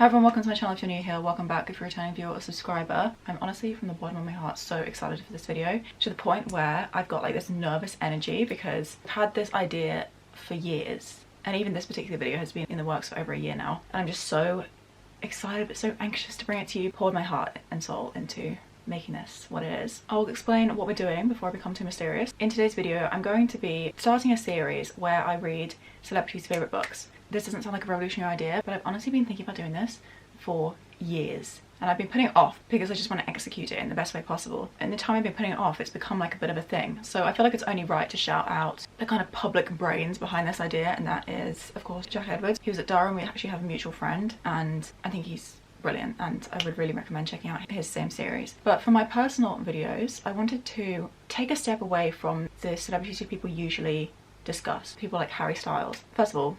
Hi everyone, welcome to my channel if you're new here, welcome back if you're a returning viewer or subscriber. I'm honestly from the bottom of my heart so excited for this video, to the point where I've got like this nervous energy because I've had this idea for years, and even this particular video has been in the works for over a year now, and I'm just so excited but so anxious to bring it to you. Poured my heart and soul into making this what it is. I'll explain what we're doing before I become too mysterious. In today's video I'm going to be starting a series where I read celebrities' favourite books. This doesn't sound like a revolutionary idea, but I've honestly been thinking about doing this for years. And I've been putting it off because I just want to execute it in the best way possible. And the time I've been putting it off, it's become like a bit of a thing. So I feel like it's only right to shout out the kind of public brains behind this idea, and that is, of course, Jack Edwards. He was at Durham, we actually have a mutual friend, and I think he's brilliant, and I would really recommend checking out his same series. But for my personal videos, I wanted to take a step away from the celebrities who people usually discuss. People like Harry Styles. First of all,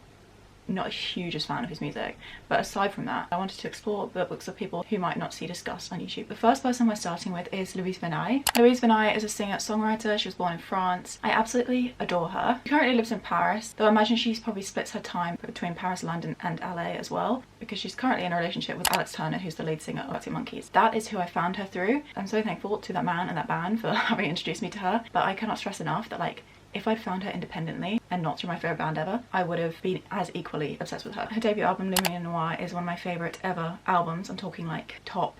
not a hugest fan of his music, but aside from that, I wanted to explore the books of people who might not see discussed on YouTube. The first person we're starting with is Louise Verneuil. Louise Verneuil is a singer-songwriter. She was born in France. I absolutely adore her. She currently lives in Paris, though I imagine she's probably splits her time between Paris, London and LA as well, because she's currently in a relationship with Alex Turner, who's the lead singer of Arctic Monkeys. That is who I found her through. I'm so thankful to that man and that band for having introduced me to her, but I cannot stress enough that like, if I'd found her independently and not through my favourite band ever, I would have been as equally obsessed with her. Her debut album, Lumière Noire, is one of my favourite ever albums. I'm talking like top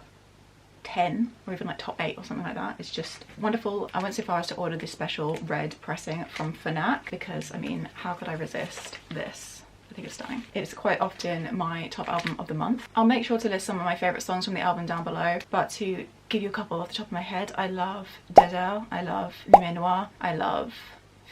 10 or even like top 8 or something like that. It's just wonderful. I went so far as to order this special red pressing from Fnac because, I mean, how could I resist this? I think it's stunning. It's quite often my top album of the month. I'll make sure to list some of my favourite songs from the album down below, but to give you a couple off the top of my head, I love Desert, I love Lumière Noire, I love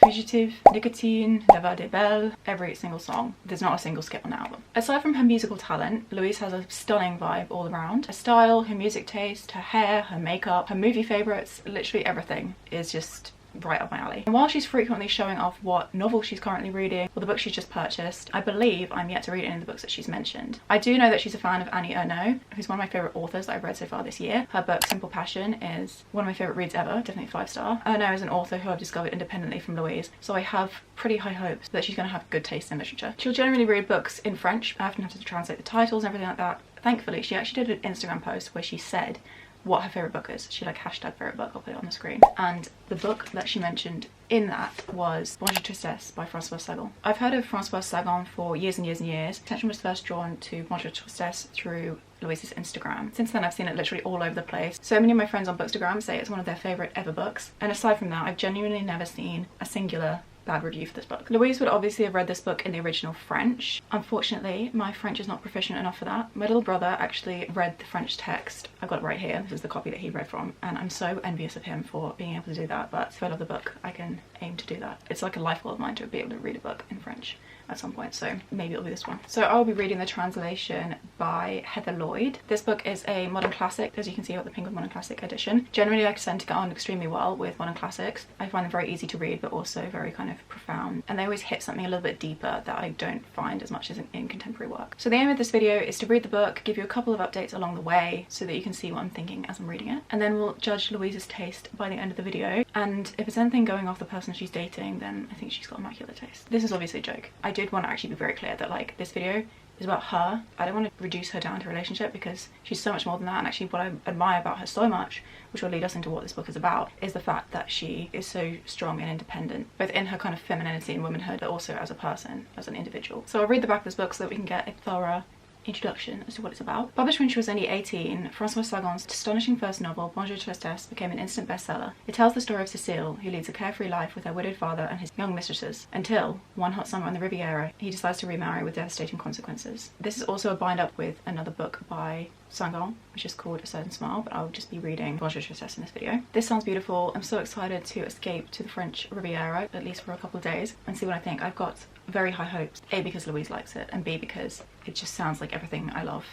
Fugitive, Nicotine, La Vie des Belles, every single song. There's not a single skip on the album. Aside from her musical talent, Louise has a stunning vibe all around. Her style, her music taste, her hair, her makeup, her movie favourites, literally everything is just right up my alley. And while she's frequently showing off what novel she's currently reading or the book she's just purchased, I believe I'm yet to read any of the books that she's mentioned. I do know that she's a fan of Annie Ernaux, who's one of my favourite authors that I've read so far this year. Her book Simple Passion is one of my favourite reads ever, definitely 5-star. Ernaux is an author who I've discovered independently from Louise, so I have pretty high hopes that she's going to have good taste in literature. She'll generally read books in French. I often have to translate the titles and everything like that. Thankfully, she actually did an Instagram post where she said what her favourite book is. She like hashtag favourite book, I'll put it on the screen. And the book that she mentioned in that was Bonjour Tristesse by Françoise Sagan. I've heard of Françoise Sagan for years and years and years. Attention was first drawn to Bonjour Tristesse through Louise's Instagram. Since then I've seen it literally all over the place. So many of my friends on Bookstagram say it's one of their favourite ever books. And aside from that, I've genuinely never seen a singular bad review for this book. Louise would obviously have read this book in the original French. Unfortunately, my French is not proficient enough for that. My little brother actually read the French text. I've got it right here. This is the copy that he read from, and I'm so envious of him for being able to do that, but if I love the book, I can aim to do that. It's like a life goal of mine to be able to read a book in French at some point, so maybe it'll be this one. So I'll be reading the translation by Heather Lloyd. This book is a modern classic. As you can see, I've got the Penguin Modern Classic edition. Generally, I tend to get on extremely well with modern classics. I find them very easy to read, but also very kind of profound, and they always hit something a little bit deeper that I don't find as much as in contemporary work. So the aim of this video is to read the book, give you a couple of updates along the way so that you can see what I'm thinking as I'm reading it, and then we'll judge Louise's taste by the end of the video. And if it's anything going off the person she's dating, then I think she's got immaculate taste. This is obviously a joke. I did want to actually be very clear that like this video is about her. I don't want to reduce her down to a relationship because she's so much more than that, and actually what I admire about her so much, which will lead us into what this book is about, is the fact that she is so strong and independent, both in her kind of femininity and womanhood, but also as a person, as an individual. So I'll read the back of this book so that we can get a thorough introduction as to what it's about. Published when she was only 18, Françoise Sagan's astonishing first novel, Bonjour Tristesse, became an instant bestseller. It tells the story of Cécile, who leads a carefree life with her widowed father and his young mistresses, until, one hot summer on the Riviera, he decides to remarry with devastating consequences. This is also a bind-up with another book by Sagan, which is called A Certain Smile, but I'll just be reading Bonjour Tristesse in this video. This sounds beautiful. I'm so excited to escape to the French Riviera, at least for a couple of days, and see what I think. I've got very high hopes, A, because Louise likes it, and B, because it just sounds like everything I love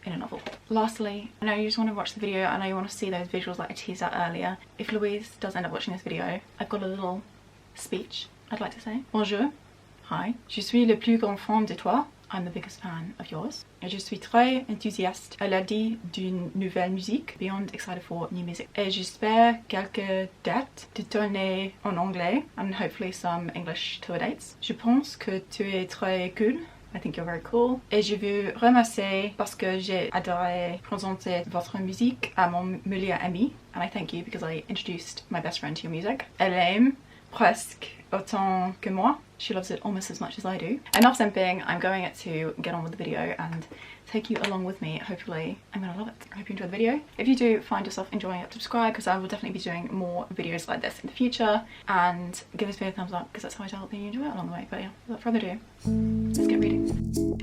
in a novel. Lastly, I know you just want to watch the video, I know you want to see those visuals like I teased out earlier. If Louise does end up watching this video, I've got a little speech I'd like to say. Bonjour. Hi. Je suis le plus grand fan de toi. I'm the biggest fan of yours. Et je suis très enthousiaste à l'idée d'une nouvelle musique, beyond excited for new music. Et j'espère quelques dates de tourner en anglais, and hopefully some English tour dates. Je pense que tu es très cool I think you're very cool. Et je veux remercier parce que j'ai adoré présenter votre musique à mon meilleur ami. And I thank you because I introduced my best friend to your music. Elle aime presque autant que moi. She loves it almost as much as I do. Enough simping, I'm going to get on with the video and take you along with me. Hopefully I'm gonna love it. I hope you enjoy the video. If you do find yourself enjoying it, subscribe because I will definitely be doing more videos like this in the future, and give this video a thumbs up because that's how I tell that you enjoy it along the way. But yeah, without further ado, let's get reading.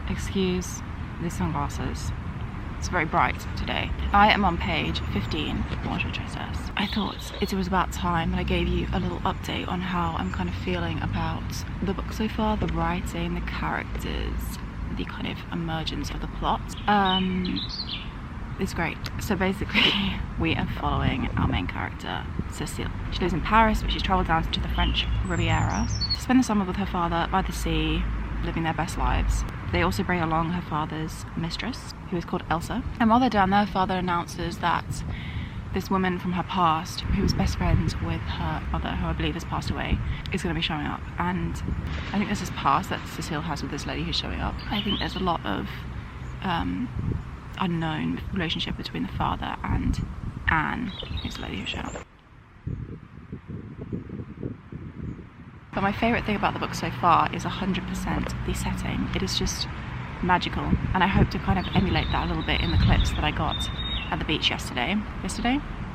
Excuse the sunglasses. It's very bright today. I am on page 15, Bonjour Tristesse. I thought it was about time that I gave you a little update on how I'm kind of feeling about the book so far, the writing, the characters, the kind of emergence of the plot. It's great. So basically, we are following our main character, Cécile. She lives in Paris, but she's travelled down to the French Riviera to spend the summer with her father by the sea, living their best lives. They also bring along her father's mistress, who is called Elsa. And while they're down there, her father announces that this woman from her past, who was best friends with her mother, who I believe has passed away, is going to be showing up. And I think this is past that Cécile has with this lady who's showing up. I think there's a lot of unknown relationship between the father and Anne, who's the lady who's showing up. But my favourite thing about the book so far is 100% the setting. It is just magical, and I hope to kind of emulate that a little bit in the clips that I got at the beach yesterday?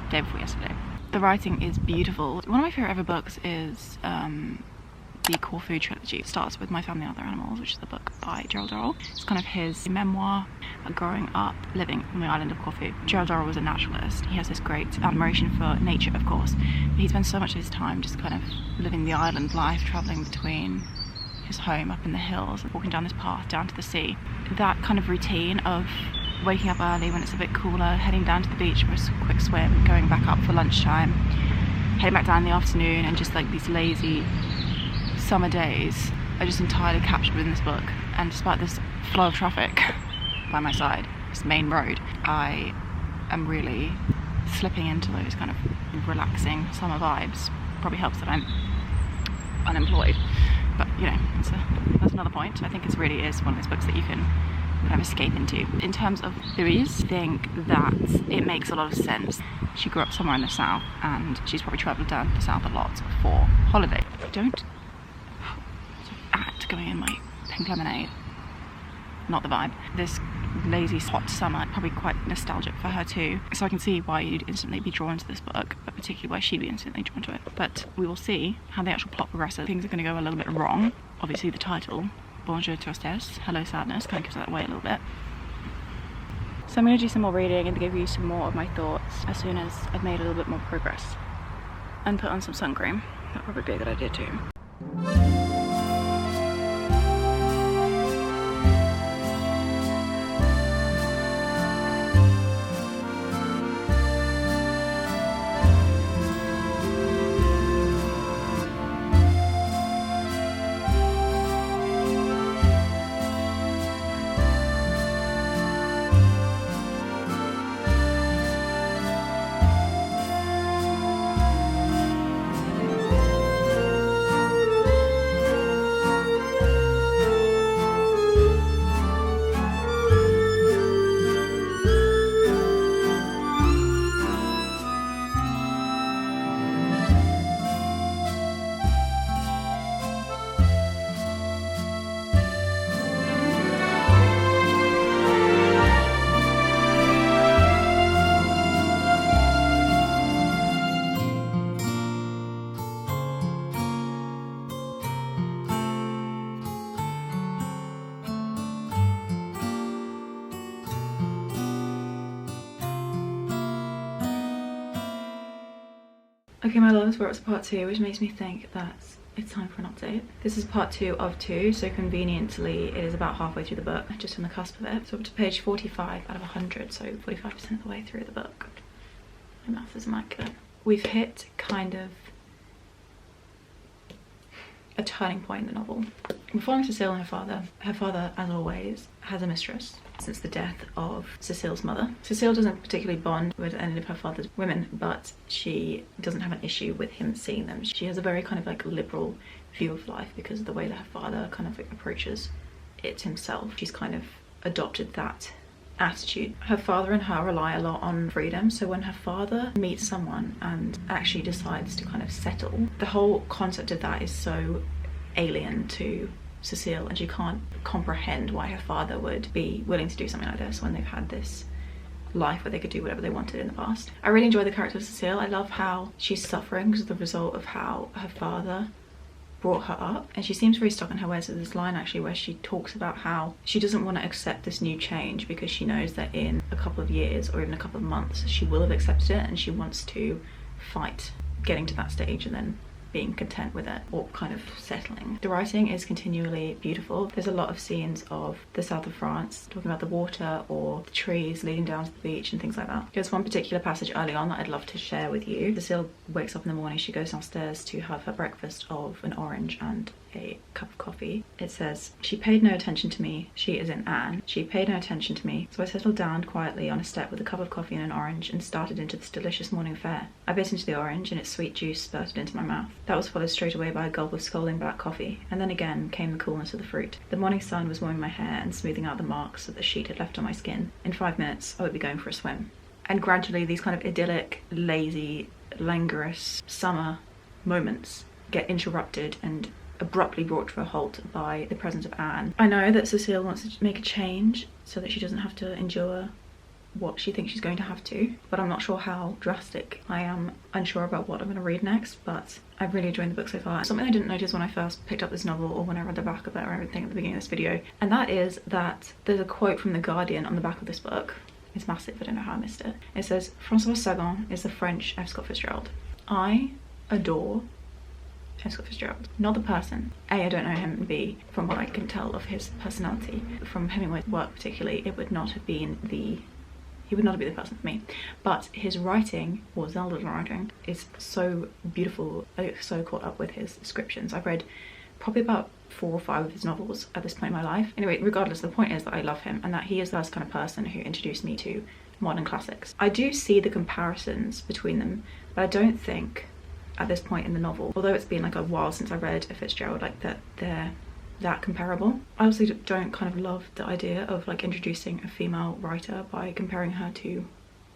Day before yesterday. The writing is beautiful. One of my favourite ever books is the Corfu trilogy. It starts with My Family and Other Animals, which is the book by Gerald Durrell. It's kind of his memoir growing up living on the island of Corfu. Gerald Durrell was a naturalist. He has this great admiration for nature, of course, but he spends so much of his time just kind of living the island life, travelling between his home up in the hills, walking down this path down to the sea. That kind of routine of waking up early when it's a bit cooler, heading down to the beach for a quick swim, going back up for lunchtime, heading back down in the afternoon, and just like these lazy summer days are just entirely captured within this book. And despite this flow of traffic by my side, this main road, I am really slipping into those kind of relaxing summer vibes. Probably helps that I'm unemployed, but you know, that's another point. I think it really is one of those books that you can kind of escape into. In terms of Louise, I think that it makes a lot of sense. She grew up somewhere in the south and she's probably travelled down to the south a lot for holiday. Don't act going in my pink lemonade. Not the vibe. This lazy hot summer, probably quite nostalgic for her too. So I can see why you'd instantly be drawn to this book, but particularly why she'd be instantly drawn to it. But we will see how the actual plot progresses. Things are going to go a little bit wrong. Obviously the title, Bonjour Tristesse, Hello Sadness, kind of gives that away a little bit. So I'm going to do some more reading and give you some more of my thoughts as soon as I've made a little bit more progress. And put on some sun cream. That'd probably be a good idea too. Okay my loves, we're up to part 2, which makes me think that it's time for an update. This is part 2 of 2, so conveniently it is about halfway through the book, just on the cusp of it. So up to page 45 out of 100, so 45% of the way through the book. My math is immaculate. We've hit kind of a turning point in the novel. We're following Cecile and her father. Her father, as always, has a mistress since the death of Cecile's mother. Cecile doesn't particularly bond with any of her father's women, but she doesn't have an issue with him seeing them. She has a very kind of like liberal view of life because of the way that her father kind of like approaches it himself. She's kind of adopted that attitude. Her father and her rely a lot on freedom, so when her father meets someone and actually decides to kind of settle, the whole concept of that is so alien to Cecile, and she can't comprehend why her father would be willing to do something like this when they've had this life where they could do whatever they wanted in the past. I really enjoy the character of Cecile. I love how she's suffering as the result of how her father brought her up, and she seems very stuck in her ways. There's this line actually where she talks about how she doesn't want to accept this new change because she knows that in a couple of years or even a couple of months she will have accepted it, and she wants to fight getting to that stage and then being content with it, or kind of settling. The writing is continually beautiful. There's a lot of scenes of the south of France, talking about the water or the trees leading down to the beach and things like that. There's one particular passage early on that I'd love to share with you. Cecile wakes up in the morning, she goes downstairs to have her breakfast of an orange and a cup of coffee. It says, "She paid no attention to me," she is in Anne, "she paid no attention to me, so I settled down quietly on a step with a cup of coffee and an orange and started into this delicious morning fare. I bit into the orange and its sweet juice spurted into my mouth. That was followed straight away by a gulp of scalding black coffee, and then again came the coolness of the fruit. The morning sun was warming my hair and smoothing out the marks that the sheet had left on my skin. In 5 minutes I would be going for a swim." And gradually these kind of idyllic, lazy, languorous summer moments get interrupted and abruptly brought to a halt by the presence of Anne. I know that Cecile wants to make a change so that she doesn't have to endure what she thinks she's going to have to, but I'm not sure how drastic. I am unsure about what I'm going to read next, but I've really enjoyed the book so far. Something I didn't notice when I first picked up this novel or when I read the back of it or everything at the beginning of this video, and that is that there's a quote from The Guardian on the back of this book. It's massive, I don't know how I missed it. It says, "Françoise Sagan is the French F. Scott Fitzgerald." I adore F. Scott Fitzgerald. Not the person. A, I don't know him, and B, from what I can tell of his personality, from Hemingway's work particularly, he would not have been the person for me. But his writing, or Zelda's writing, is so beautiful. I get so caught up with his descriptions. I've read probably about 4 or 5 of his novels at this point in my life. Anyway, regardless, the point is that I love him and that he is the first kind of person who introduced me to modern classics. I do see the comparisons between them, but I don't think at this point in the novel, although it's been like a while since I read a Fitzgerald, like that they're that comparable. I also don't kind of love the idea of like introducing a female writer by comparing her to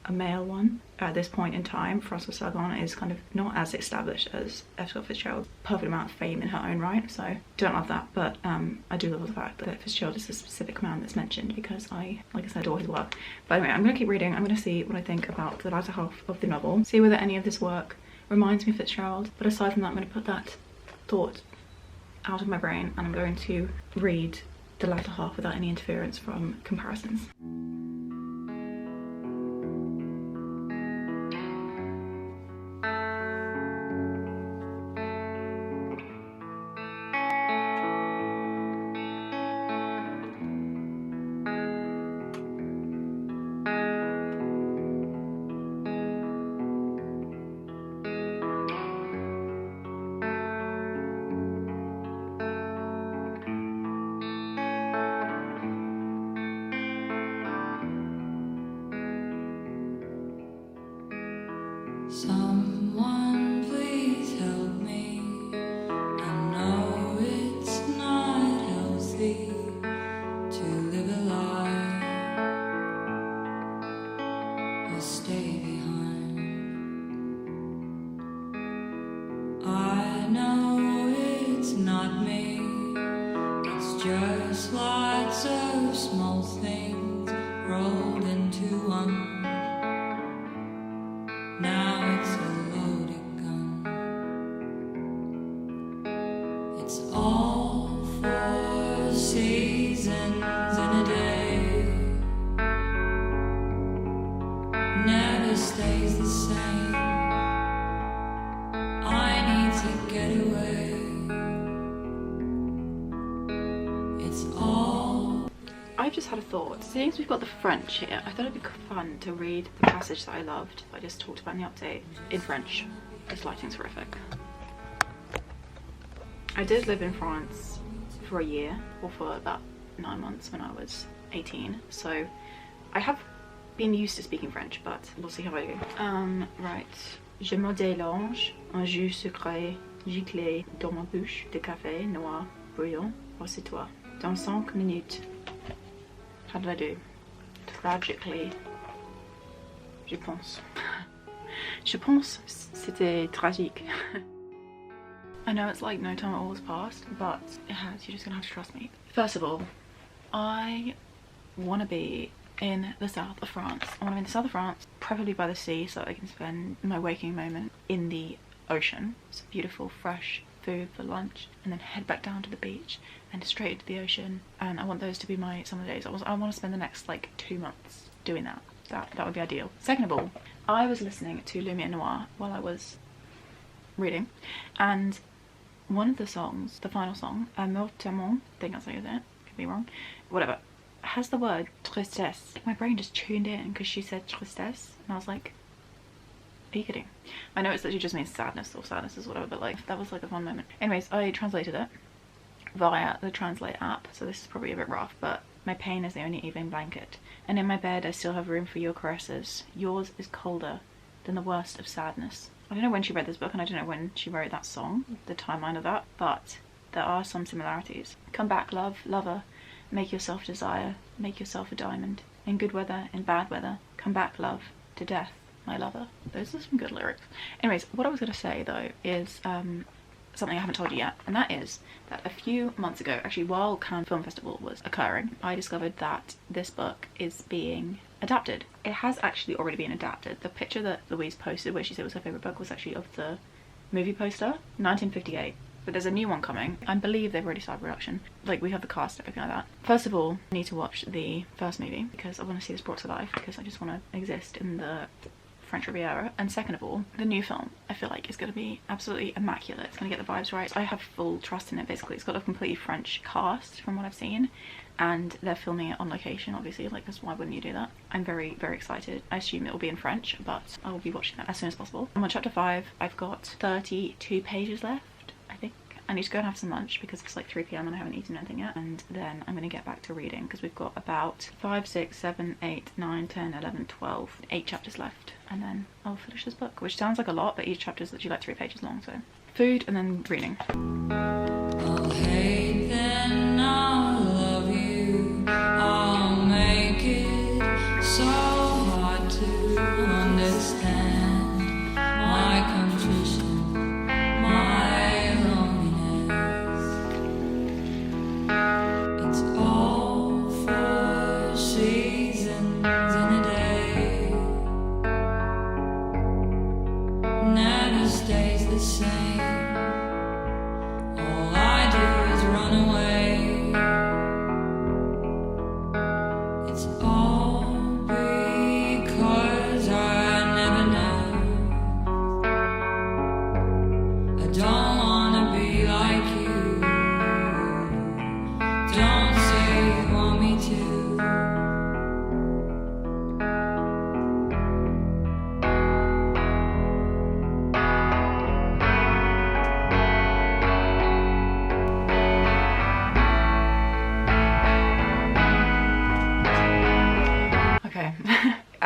a male one. At this point in time, Françoise Sagan is kind of not as established as F. Scott Fitzgerald. Perfect amount of fame in her own right, so don't love that, but I do love the fact that Fitzgerald is a specific man that's mentioned because I, like I said, adore his work. But anyway, I'm gonna keep reading. I'm gonna see what I think about the latter half of the novel, see whether any of this work reminds me of Fitzgerald, but aside from that, I'm gonna put that thought out of my brain and I'm going to read the latter half without any interference from comparisons. Someone please help me. I know it's not healthy to live a lie or stay behind. I know it's not me. It's just lots of small things rolled into one. Now it's a loaded gun. It's all 4 seasons in a day. Never stays the same. I need to get away. It's all. I've just had a thought. Seeing as we've got the French here, I thought it'd be fun to read the passage that I loved, I just talked about in the update, in French. This lighting's horrific. I did live in France for a year, or for about 9 months when I was 18, so I have been used to speaking French, but we'll see how I do. Right. Je me délange un jus sucré giclé dans ma bouche de café noir brillant aussitôt. Dans 5 minutes. How did I do? Tragically. Je pense. Je pense c'était tragique. I know it's like no time at all has passed, but it has. You're just gonna have to trust me. First of all, I want to be in the south of France. I want to be in the south of France, preferably by the sea, so that I can spend my waking moment in the ocean. It's beautiful, fresh food for lunch, and then head back down to the beach and straight into the ocean. And I want those to be my summer days. I want to spend the next like 2 months doing that. That would be ideal. Second of all, I was listening to Lumière Noire while I was reading, and one of the songs, the final song, Amour Tellement, I think that's how you say it, could be wrong, whatever, has the word tristesse. My brain just tuned in because she said tristesse, and I was like, are you kidding? I know it's literally just means sadness, or sadness is whatever, but like that was like a fun moment. Anyways, I translated it via the Translate app, so this is probably a bit rough, but my pain is the only evening blanket, and in my bed I still have room for your caresses. Yours is colder than the worst of sadness. I don't know when she read this book, and I don't know when she wrote that song, the timeline of that, but there are some similarities. Come back, love, lover, make yourself desire, make yourself a diamond. In good weather, in bad weather, come back, love, to death, my lover. Those are some good lyrics. Anyways, what I was going to say though is something I haven't told you yet, and that is that a few months ago, actually while Cannes Film Festival was occurring, I discovered that this book is being adapted. It has actually already been adapted. The picture that Louise posted where she said it was her favourite book was actually of the movie poster, 1958. But there's a new one coming. I believe they've already started production. Like, we have the cast and everything like that. First of all, I need to watch the first movie because I want to see this brought to life, because I just want to exist in the French Riviera. And second of all, the new film I feel like is going to be absolutely immaculate. It's going to get the vibes right. I have full trust in it. Basically, it's got a completely French cast from what I've seen, and they're filming it on location, obviously, like, because why wouldn't you do that? I'm very, very excited. I assume it will be in French, but I will be watching it as soon as possible. I'm on chapter 5. I've got 32 pages left, I think. I need to go and have some lunch because it's like 3 PM and I haven't eaten anything yet, and then I'm going to get back to reading because we've got about 5, 6, 7, 8, 9, 10, 11, 12, 8 chapters left, and then I'll finish this book, which sounds like a lot, but each chapter is literally like 3 pages long. So food and then reading. I'll hate then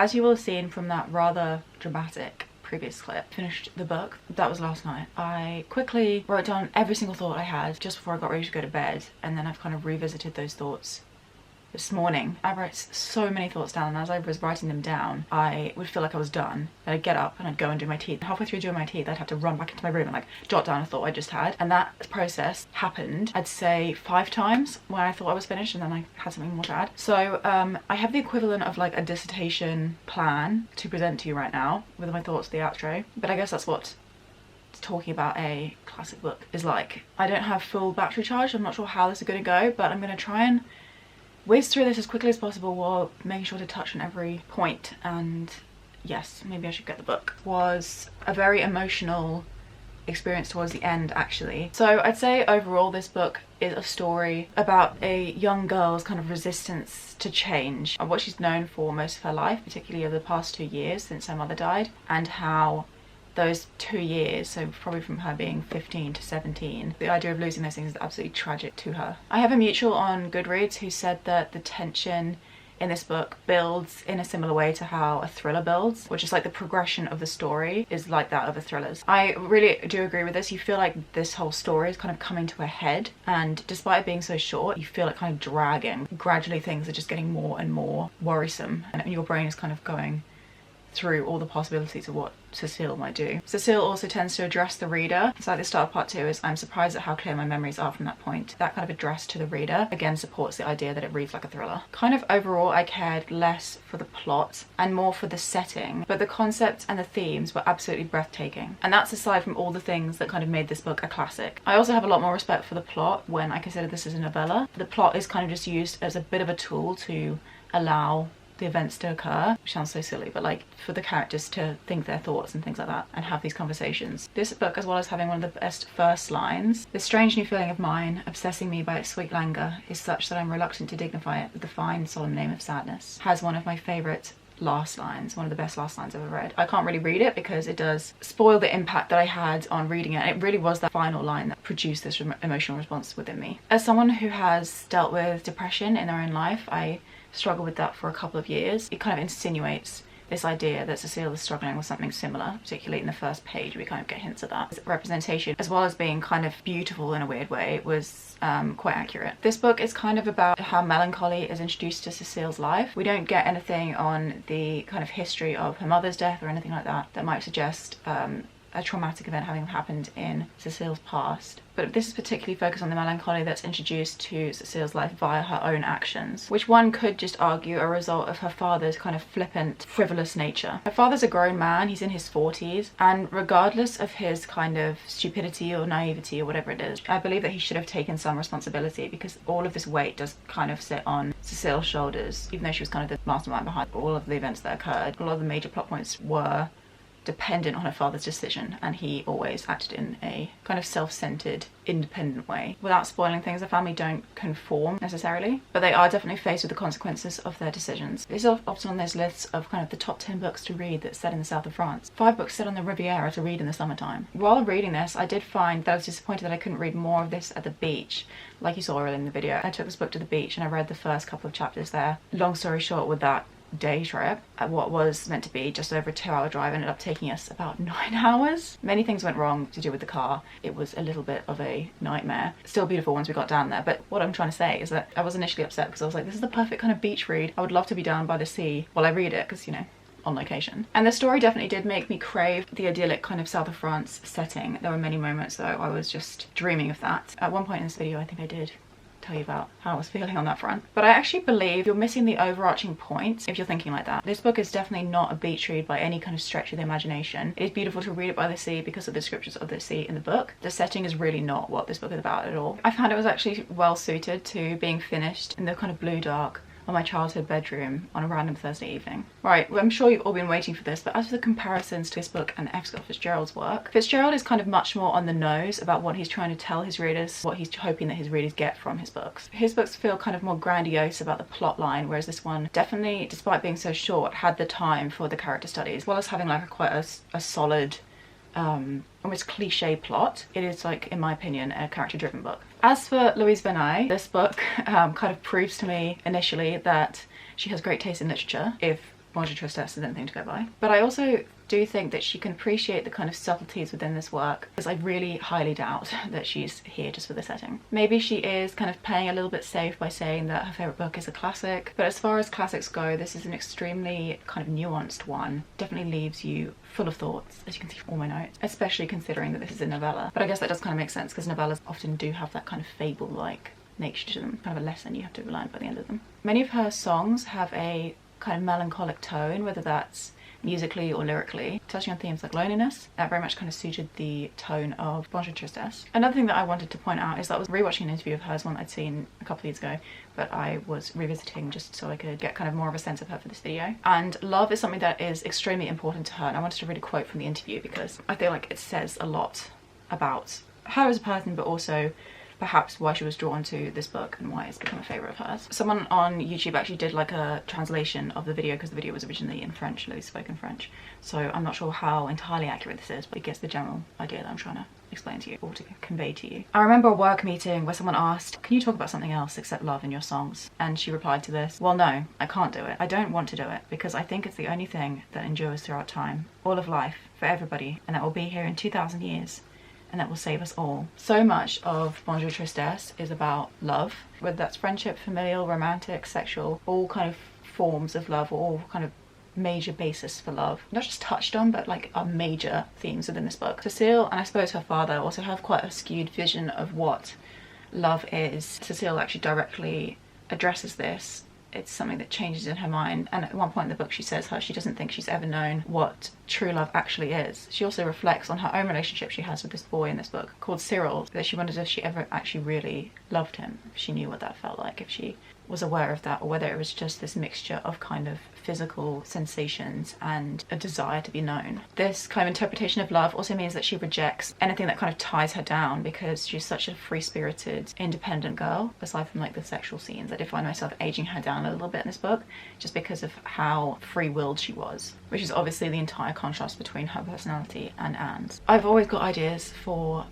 as you will have seen from that rather dramatic previous clip, finished the book. That was last night. I quickly wrote down every single thought I had just before I got ready to go to bed, and then I've kind of revisited those thoughts this morning. I wrote so many thoughts down, and as I was writing them down, I would feel like I was done. Then I'd get up and I'd go and do my teeth. Halfway through doing my teeth, I'd have to run back into my room and like jot down a thought I just had. And that process happened, I'd say 5 times when I thought I was finished, and then I had something more to add. So I have the equivalent of like a dissertation plan to present to you right now with my thoughts, the outro. But I guess that's what talking about a classic book is like. I don't have full battery charge. I'm not sure how this is going to go, but I'm going to try and whiz through this as quickly as possible while making sure to touch on every point. And yes, maybe I should get the book. Was a very emotional experience towards the end, actually. So I'd say overall this book is a story about a young girl's kind of resistance to change and what she's known for most of her life, particularly over the past 2 years since her mother died, and how those 2 years, so probably from her being 15 to 17, the idea of losing those things is absolutely tragic to her. I have a mutual on Goodreads who said that the tension in this book builds in a similar way to how a thriller builds, which is like the progression of the story is like that of a thriller's. I really do agree with this. You feel like this whole story is kind of coming to a head, and despite it being so short, you feel it kind of dragging. Gradually things are just getting more and more worrisome, and your brain is kind of going through all the possibilities of what Cecile might do. Cecile also tends to address the reader. It's like the start of part 2 is, I'm surprised at how clear my memories are from that point. That kind of address to the reader again supports the idea that it reads like a thriller. Kind of overall I cared less for the plot and more for the setting, but the concepts and the themes were absolutely breathtaking. And that's aside from all the things that kind of made this book a classic. I also have a lot more respect for the plot when I consider this as a novella. The plot is kind of just used as a bit of a tool to allow the events to occur, which sounds so silly, but like for the characters to think their thoughts and things like that and have these conversations. This book, as well as having one of the best first lines, "This strange new feeling of mine, obsessing me by its sweet languor, is such that I'm reluctant to dignify it with the fine solemn name of sadness," has one of my favourite last lines, one of the best last lines I've ever read. I can't really read it because it does spoil the impact that I had on reading it. It really was that final line that produced this emotional response within me. As someone who has dealt with depression in their own life, I struggled with that for a couple of years. It kind of insinuates this idea that Cecile is struggling with something similar, particularly in the first page we kind of get hints of that. Representation, as well as being kind of beautiful in a weird way, was quite accurate. This book is kind of about how melancholy is introduced to Cecile's life. We don't get anything on the kind of history of her mother's death or anything like that that might suggest a traumatic event having happened in Cecile's past. But this is particularly focused on the melancholy that's introduced to Cecile's life via her own actions, which one could just argue are a result of her father's kind of flippant, frivolous nature. Her father's a grown man, he's in his 40s, and regardless of his kind of stupidity or naivety or whatever it is, I believe that he should have taken some responsibility, because all of this weight does kind of sit on Cecile's shoulders, even though she was kind of the mastermind behind all of the events that occurred. A lot of the major plot points were dependent on her father's decision, and he always acted in a kind of self-centered, independent way. Without spoiling things, the family don't conform necessarily, but they are definitely faced with the consequences of their decisions. This is often on those lists of kind of the top 10 books to read that's set in the south of France. 5 books set on the Riviera to read in the summertime. While reading this, I did find that I was disappointed that I couldn't read more of this at the beach. Like you saw earlier in the video, I took this book to the beach and I read the first couple of chapters there. Long story short, with that day trip, at what was meant to be just over a 2-hour drive, ended up taking us about 9 hours. Many things went wrong to do with the car. It was a little bit of a nightmare. Still beautiful once we got down there, but what I'm trying to say is that I was initially upset because I was like, this is the perfect kind of beach read. I would love to be down by the sea while I read it, because, you know, on location. And the story definitely did make me crave the idyllic kind of south of France setting. There were many moments though I was just dreaming of that. At one point in this video I think I did tell you about how I was feeling on that front. But I actually believe you're missing the overarching point if you're thinking like that. This book is definitely not a beach read by any kind of stretch of the imagination. It is beautiful to read it by the sea because of the descriptions of the sea in the book. The setting is really not what this book is about at all. I found it was actually well suited to being finished in the kind of blue dark on my childhood bedroom on a random Thursday evening. Right, well, I'm sure you've all been waiting for this, but as for the comparisons to this book and F. Scott Fitzgerald's work, Fitzgerald is kind of much more on the nose about what he's trying to tell his readers, what he's hoping that his readers get from his books. His books feel kind of more grandiose about the plot line, whereas this one definitely, despite being so short, had the time for the character studies, as well as having like quite a solid, almost cliche plot. It is, like, in my opinion, a character-driven book. As for Louise Verneuil, this book kind of proves to me initially that she has great taste in literature, if Bonjour Tristesse is anything to go by. But I also do think that she can appreciate the kind of subtleties within this work, because I really highly doubt that she's here just for the setting. Maybe she is kind of playing a little bit safe by saying that her favourite book is a classic, but as far as classics go, this is an extremely kind of nuanced one. Definitely leaves you full of thoughts, as you can see from all my notes, especially considering that this is a novella. But I guess that does kind of make sense, because novellas often do have that kind of fable-like nature to them, kind of a lesson you have to learn by the end of them. Many of her songs have a kind of melancholic tone, whether that's musically or lyrically, touching on themes like loneliness. That very much kind of suited the tone of Bonjour Tristesse. Another thing that I wanted to point out is that I was rewatching an interview of hers, one I'd seen a couple of years ago, but I was revisiting just so I could get kind of more of a sense of her for this video. And love is something that is extremely important to her, and I wanted to read a quote from the interview because I feel like it says a lot about her as a person, but also perhaps why she was drawn to this book and why it's become a favourite of hers. Someone on YouTube actually did like a translation of the video, because the video was originally in French, Louise spoke in French. So I'm not sure how entirely accurate this is, but it gets the general idea that I'm trying to explain to you or to convey to you. I remember a work meeting where someone asked, can you talk about something else except love in your songs? And she replied to this, well no, I can't do it. I don't want to do it because I think it's the only thing that endures throughout time, all of life, for everybody, and that will be here in 2,000 years. And that will save us all. So much of Bonjour Tristesse is about love, whether that's friendship, familial, romantic, sexual, all kind of forms of love, or all kind of major basis for love. Not just touched on, but like are major themes within this book. Cecile, and I suppose her father, also have quite a skewed vision of what love is. Cecile actually directly addresses this. It's something that changes in her mind, and at one point in the book she says how she doesn't think she's ever known what true love actually is. She also reflects on her own relationship she has with this boy in this book called Cyril, that she wonders if she ever actually really loved him, if she knew what that felt like, if she was aware of that, or whether it was just this mixture of kind of physical sensations and a desire to be known. This kind of interpretation of love also means that she rejects anything that kind of ties her down, because she's such a free-spirited, independent girl, aside from like the sexual scenes. I did find myself aging her down a little bit in this book, just because of how free-willed she was, which is obviously the entire contrast between her personality and Anne's. I've always got ideas for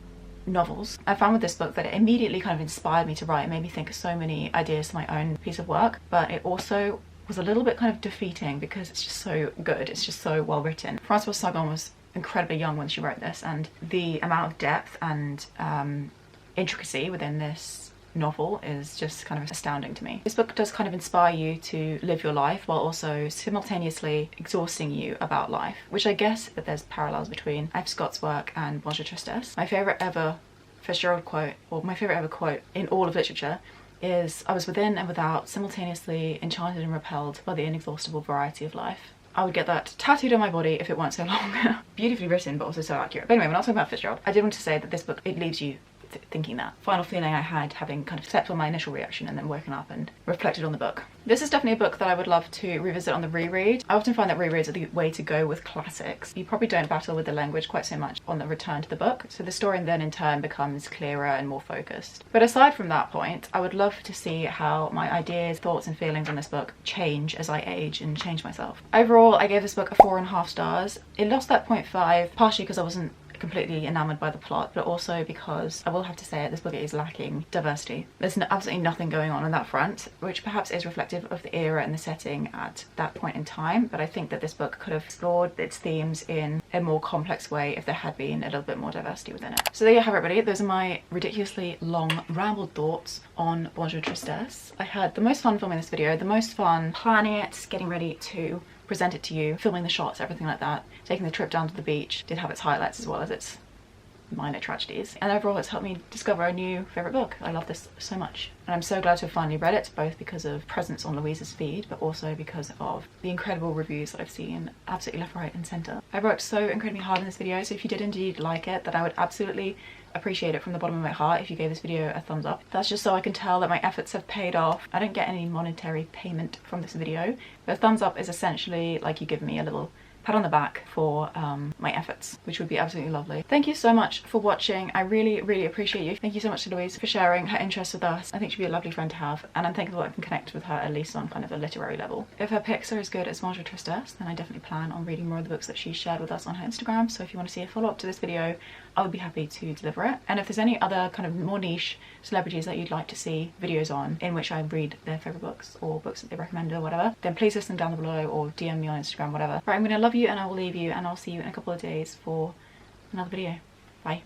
novels. I found with this book that it immediately kind of inspired me to write. It made me think of so many ideas to my own piece of work, but it also was a little bit kind of defeating because it's just so good, it's just so well written. Françoise Sagan was incredibly young when she wrote this, and the amount of depth and intricacy within this novel is just kind of astounding to me. This book does kind of inspire you to live your life while also simultaneously exhausting you about life, which I guess that there's parallels between F. Scott's work and Bonjour Tristesse. My favourite ever Fitzgerald quote, or my favourite ever quote in all of literature, is, I was within and without, simultaneously enchanted and repelled by the inexhaustible variety of life. I would get that tattooed on my body if it weren't so long. Beautifully written, but also so accurate. But anyway, we're not talking about Fitzgerald. I did want to say that this book, it leaves you thinking that. Final feeling I had, having kind of slept on my initial reaction and then woken up and reflected on the book. This is definitely a book that I would love to revisit on the reread. I often find that rereads are the way to go with classics. You probably don't battle with the language quite so much on the return to the book, so the story then in turn becomes clearer and more focused. But aside from that point, I would love to see how my ideas, thoughts and feelings on this book change as I age and change myself. Overall, I gave this book a 4.5 stars. It lost that 0.5 partially because I wasn't completely enamored by the plot, but also because I will have to say it, this book is lacking diversity. There's absolutely nothing going on that front, which perhaps is reflective of the era and the setting at that point in time, but I think that this book could have explored its themes in a more complex way if there had been a little bit more diversity within it. So there you have it, everybody. Those are my ridiculously long rambled thoughts on Bonjour Tristesse. I had the most fun filming this video, the most fun planning it, getting ready to present it to you, filming the shots, everything like that. Taking the trip down to the beach did have its highlights as well as its minor tragedies, and overall it's helped me discover a new favourite book. I love this so much, and I'm so glad to have finally read it, both because of presence on Louise's feed, but also because of the incredible reviews that I've seen absolutely left, right and centre. I worked so incredibly hard in this video, so if you did indeed like it, then I would absolutely appreciate it from the bottom of my heart if you gave this video a thumbs up. That's just so I can tell that my efforts have paid off. I don't get any monetary payment from this video, but a thumbs up is essentially like you give me a little pat on the back for my efforts, which would be absolutely lovely. Thank you so much for watching. I really appreciate you. Thank you so much to Louise for sharing her interest with us. I think she'd be a lovely friend to have, and I'm thankful I can connect with her at least on kind of a literary level. If her picks are as good as Bonjour Tristesse, then I definitely plan on reading more of the books that she shared with us on her Instagram, so if you want to see a follow-up to this video, I would be happy to deliver it. And if there's any other kind of more niche celebrities that you'd like to see videos on in which I read their favourite books or books that they recommend or whatever, then please list them down below or DM me on Instagram, whatever. Right, I'm gonna love you and I will leave you, and I'll see you in a couple of days for another video. Bye.